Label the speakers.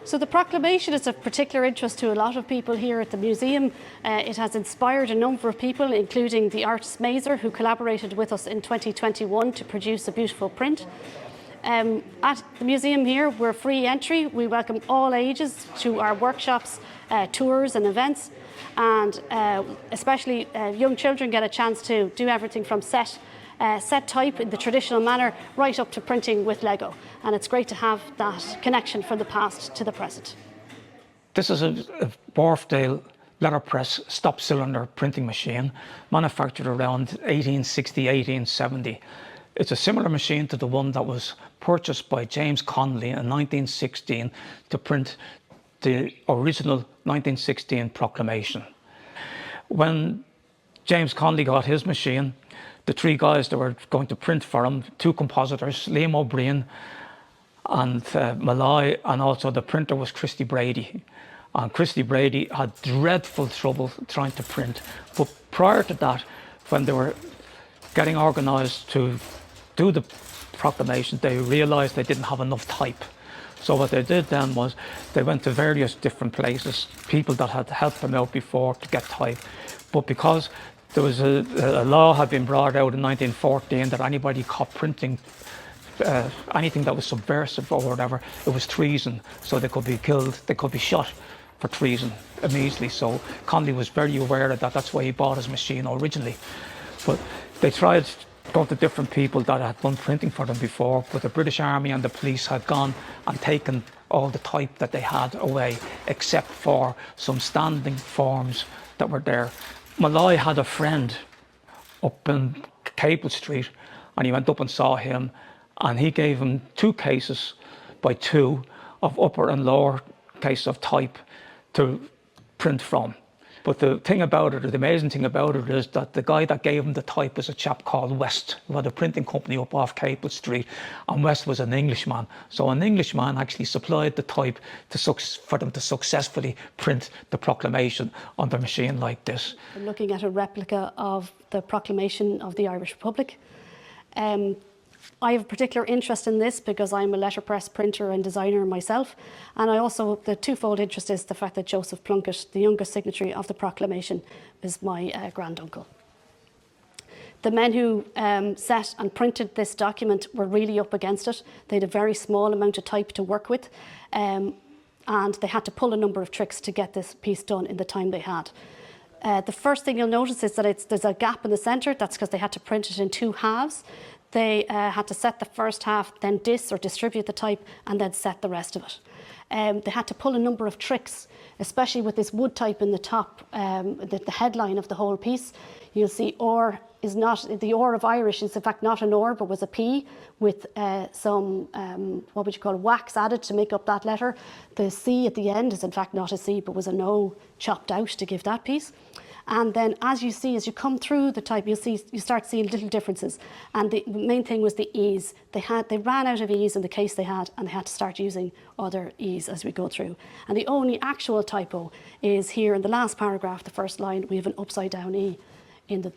Speaker 1: So the proclamation is of particular interest to a lot of people here at the museum. It has inspired a number of people, including the artist Mazer, who collaborated with us in 2021 to produce a beautiful print. At the museum here, we're free entry. We welcome all ages to our workshops, tours and events, and especially young children get a chance to do everything from set type in the traditional manner right up to printing with Lego, and it's great to have that connection from the past to the present.
Speaker 2: This is a Wharfdale letterpress stop cylinder printing machine manufactured around 1860, 1870. It's a similar machine to the one that was purchased by James Connolly in 1916 to print the original 1916 Proclamation. When James Connolly got his machine, the three guys that were going to print for him, two compositors, Liam O'Brien and Malloy, and also the printer was Christy Brady. And Christy Brady had dreadful trouble trying to print. But prior to that, when they were getting organised to do the proclamation, they realised they didn't have enough type. So what they did then was they went to various different places, people that had helped them out before to get type. But because there was a law had been brought out in 1914 that anybody caught printing anything that was subversive or whatever, it was treason. So they could be killed, they could be shot for treason immediately. So Connolly was very aware of that. That's why he bought his machine originally. But they tried going to different people that had done printing for them before, but the British Army and the police had gone and taken all the type that they had away, except for some standing forms that were there. Malloy had a friend up in Cable Street, and he went up and saw him, and he gave him 2 cases by 2 of upper and lower case of type to print from. But the thing about it, the amazing thing about it, is that the guy that gave him the type was a chap called West, who had a printing company up off Cable Street, and West was an Englishman. So an Englishman actually supplied the type for them to successfully print the proclamation on their machine like this.
Speaker 1: I'm looking at a replica of the Proclamation of the Irish Republic. I have a particular interest in this because I'm a letterpress printer and designer myself, and I also, the twofold interest is the fact that Joseph Plunkett, the youngest signatory of the proclamation, is my granduncle. The men who set and printed this document were really up against it. They had a very small amount of type to work with, and they had to pull a number of tricks to get this piece done in the time they had. The first thing you'll notice is that there's a gap in the centre. That's because they had to print it in 2 halves. They had to set the first half, then distribute the type, and then set the rest of it. They had to pull a number of tricks, especially with this wood type in the top, the headline of the whole piece. You'll see or is not, the or of Irish is in fact not an or, but was a P with some, what would you call it, wax added to make up that letter. The C at the end is in fact not a C, but was an O chopped out to give that piece. And then as you see, come through the type, you start seeing little differences. And the main thing was the E's. They ran out of E's in the case they had, and they had to start using other E's as we go through. And the only actual typo is here in the last paragraph, the first line, we have an upside down E in the.